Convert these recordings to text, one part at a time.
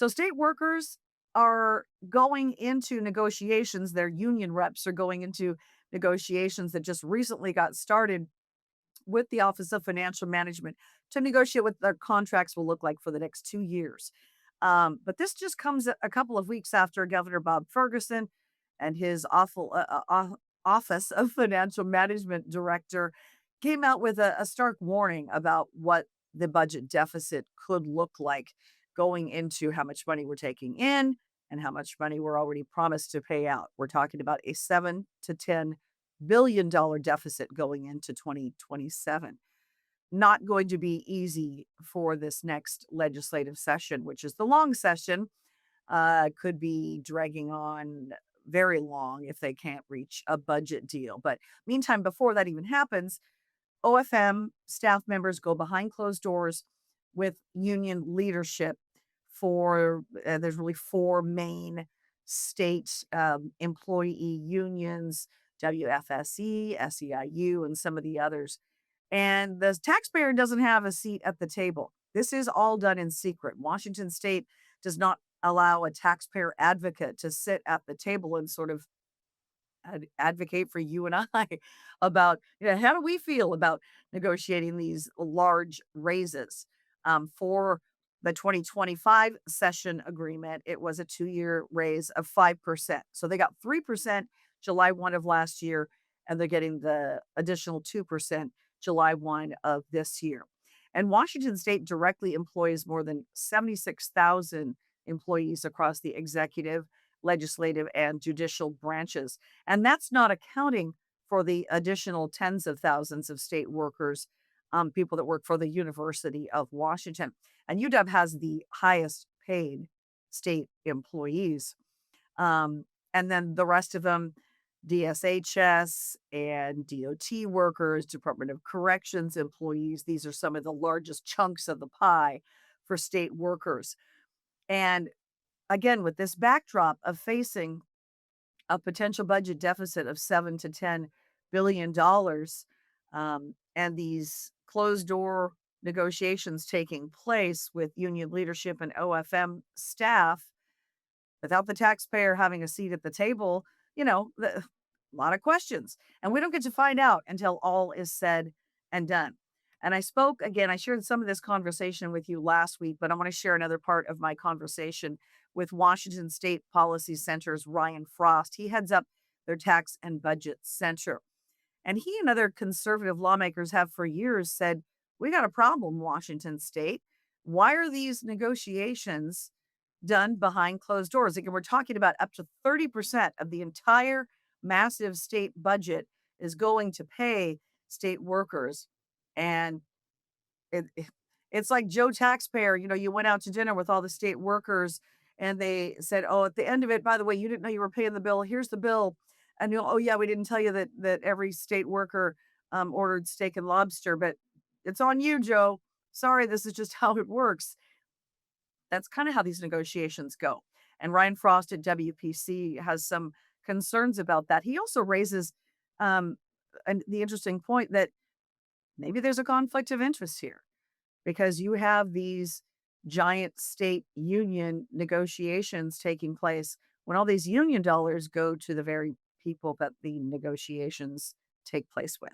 So state workers are going into negotiations. Their union reps are going into negotiations that just recently got started with the Office of Financial Management to negotiate what their contracts will look like for the next 2 years. But this just comes a couple of weeks after Governor Bob Ferguson and his Office of Financial Management Director came out with a stark warning about what the budget deficit could look like going into how much money we're taking in and how much money we're already promised to pay out. We're talking about a $7 to $10 billion deficit going into 2027. Not going to be easy for this next legislative session, which is the long session. Could be dragging on very long if they can't reach a budget deal. But meantime, before that even happens, OFM staff members go behind closed doors with union leadership for there's really four main state employee unions: WFSE, SEIU, and some of the others. And the taxpayer doesn't have a seat at the table. This is all done in secret. Washington state does not allow a taxpayer advocate to sit at the table and sort of advocate for you and I about, how do we feel about negotiating these large raises for the 2025 session agreement. It was a 2-year raise of 5%. So they got 3% July 1 of last year, and they're getting the additional 2% July 1 of this year. And Washington state directly employs more than 76,000 employees across the executive, legislative, and judicial branches. And that's not accounting for the additional tens of thousands of state workers, people that work for the University of Washington. And UW has the highest paid state employees. And then the rest of them, DSHS and DOT workers, Department of Corrections employees, these are some of the largest chunks of the pie for state workers. And again, with this backdrop of facing a potential budget deficit of $7 to $10 billion, and these closed door negotiations taking place with union leadership and OFM staff, without the taxpayer having a seat at the table, a lot of questions. And we don't get to find out until all is said and done. And I shared some of this conversation with you last week, but I want to share another part of my conversation with Washington State Policy Center's Ryan Frost. He heads up their Tax and Budget Center. And he and other conservative lawmakers have for years said, we got a problem, Washington State. Why are these negotiations done behind closed doors? Again, we're talking about up to 30% of the entire massive state budget is going to pay state workers. And it's like Joe Taxpayer, you went out to dinner with all the state workers and they said, "Oh, at the end of it, by the way, you didn't know you were paying the bill. Here's the bill." And "Oh yeah, we didn't tell you that every state worker ordered steak and lobster, but it's on you, Joe. Sorry, this is just how it works." That's kind of how these negotiations go. And Ryan Frost at WPC has some concerns about that. He also raises the interesting point that maybe there's a conflict of interest here because you have these giant state union negotiations taking place when all these union dollars go to the very people that the negotiations take place with.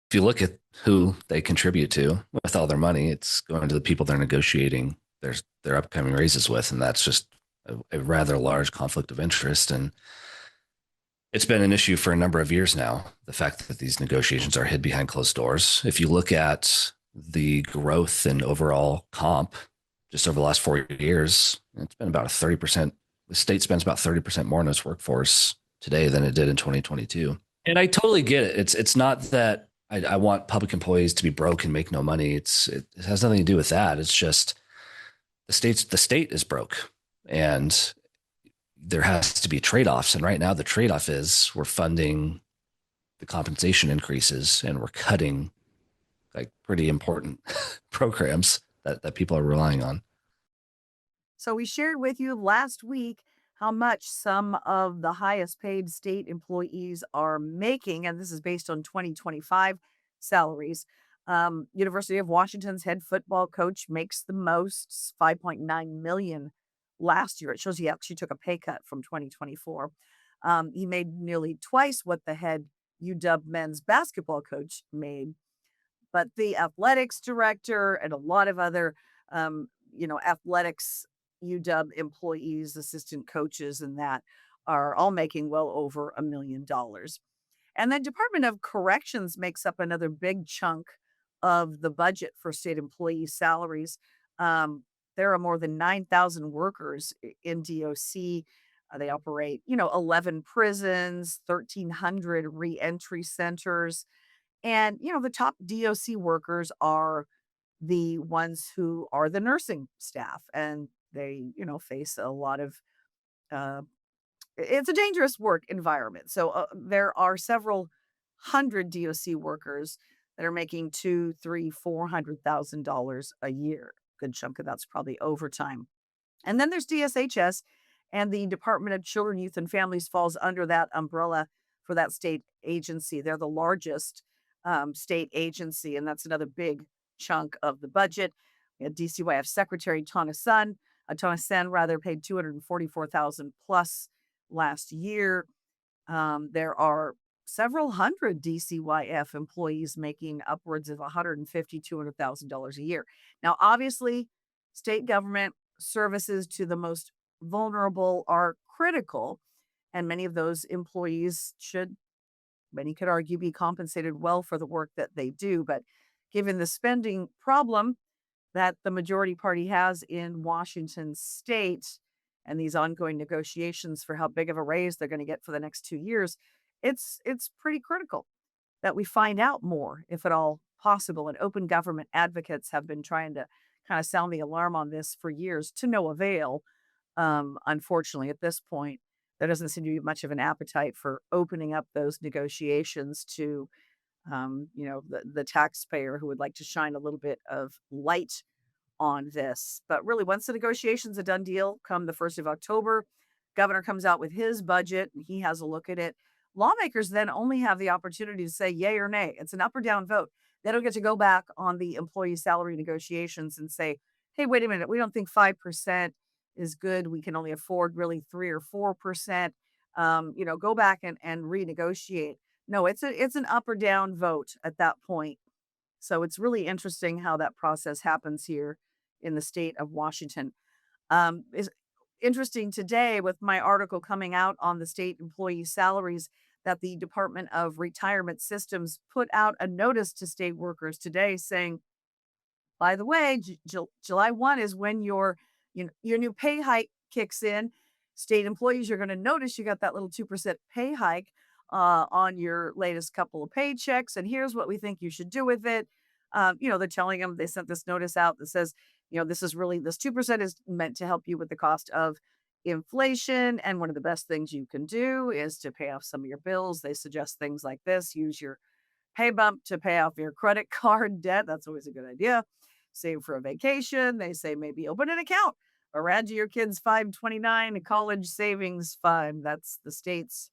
If you look at who they contribute to with all their money, it's going to the people they're negotiating their upcoming raises with, and that's just a rather large conflict of interest. And it's been an issue for a number of years now, the fact that these negotiations are hid behind closed doors. If you look at the growth in overall comp just over the last 4 years, it's been about 30%. The state spends about 30% more on its workforce today than it did in 2022. And I totally get it. It's not that I want public employees to be broke and make no money. It has nothing to do with that. It's just the state is broke, and there has to be trade-offs. And right now the trade-off is we're funding the compensation increases and we're cutting like pretty important programs that people are relying on. So we shared with you last week how much some of the highest paid state employees are making, and this is based on 2025 salaries. University of Washington's head football coach makes the most, 5.9 million last year. It shows he actually took a pay cut from 2024. He made nearly twice what the head UW men's basketball coach made, but the athletics director and a lot of other, athletics UW employees, assistant coaches, and that are all making well over $1 million. And then Department of Corrections makes up another big chunk of the budget for state employee salaries. Um, there are more than 9,000 workers in DOC. They operate, 11 prisons, 1,300 reentry centers. And, the top DOC workers are the ones who are the nursing staff. And they, face a lot of uh, it's a dangerous work environment. So there are several hundred DOC workers that are making two, three, $400,000 a year. Good chunk of that's probably overtime. And then there's DSHS, and the Department of Children, Youth, and Families falls under that umbrella for that state agency. They're the largest state agency, and that's another big chunk of the budget. We had DCYF Secretary Tonna Sen rather paid 244,000 plus last year. There are several hundred DCYF employees making upwards of 150, $200,000 a year. Now, obviously, state government services to the most vulnerable are critical, and many of those employees should, many could argue, be compensated well for the work that they do. But given the spending problem that the majority party has in Washington state and these ongoing negotiations for how big of a raise they're going to get for the next 2 years, it's pretty critical that we find out more, if at all possible. And open government advocates have been trying to kind of sound the alarm on this for years to no avail. Unfortunately, at this point, there doesn't seem to be much of an appetite for opening up those negotiations to, the taxpayer who would like to shine a little bit of light on this. But really, once the negotiation's a done deal, come the 1st of October, governor comes out with his budget and he has a look at it. Lawmakers then only have the opportunity to say yay or nay. It's an up or down vote. They don't get to go back on the employee salary negotiations and say, hey, wait a minute, we don't think 5% is good. We can only afford really 3 or 4%. Go back and renegotiate. No, it's an up or down vote at that point. So it's really interesting how that process happens here in the state of Washington. Is interesting today with my article coming out on the state employee salaries that the Department of Retirement Systems put out a notice to state workers today saying, by the way, July 1 is when your new pay hike kicks in. State employees, you're going to notice you got that little 2% pay hike on your latest couple of paychecks. And here's what we think you should do with it. They're telling them they sent this notice out that says, this 2% is meant to help you with the cost of inflation. And one of the best things you can do is to pay off some of your bills. They suggest things like this: use your pay bump to pay off your credit card debt. That's always a good idea. Save for a vacation. They say maybe open an account or add to your kids' 529 college savings fund. That's the state's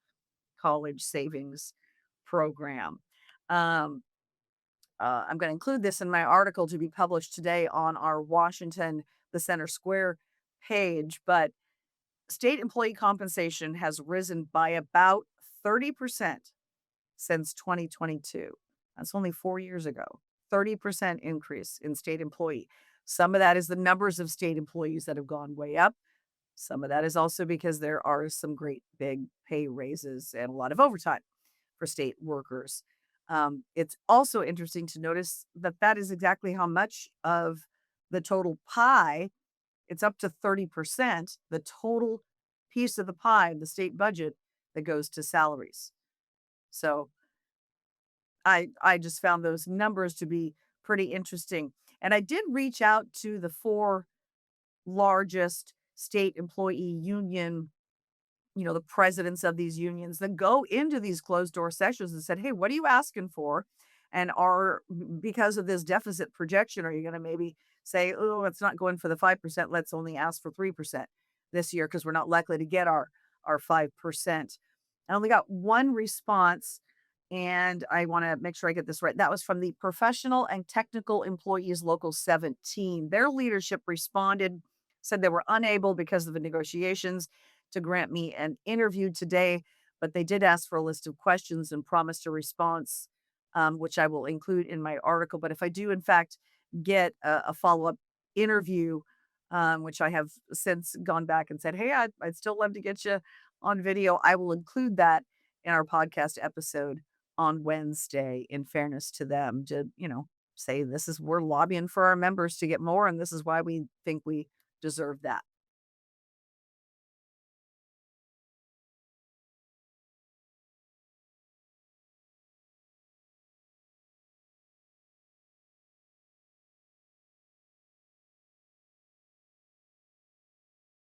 college savings program. Um, I'm going to include this in my article to be published today on our Washington, the Center Square page. But state employee compensation has risen by about 30% since 2022. That's only 4 years ago. 30% increase in state employee. Some of that is the numbers of state employees that have gone way up. Some of that is also because there are some great big pay raises and a lot of overtime for state workers. It's also interesting to notice that that is exactly how much of the total pie, it's up to 30%, the total piece of the pie, the state budget that goes to salaries. So I just found those numbers to be pretty interesting. And I did reach out to the four largest state employee union, the presidents of these unions that go into these closed door sessions and said, hey, what are you asking for? And because of this deficit projection, are you going to maybe say, oh, let's not go in for the 5%. Let's only ask for 3% this year because we're not likely to get our 5%. I only got one response, and I want to make sure I get this right. That was from the Professional and Technical Employees Local 17. Their leadership responded said they were unable because of the negotiations to grant me an interview today, but they did ask for a list of questions and promised a response, which I will include in my article. But if I do, in fact, get a follow up interview, which I have since gone back and said, hey, I'd still love to get you on video, I will include that in our podcast episode on Wednesday, in fairness to them, to, say this is we're lobbying for our members to get more, and this is why we think we deserve that.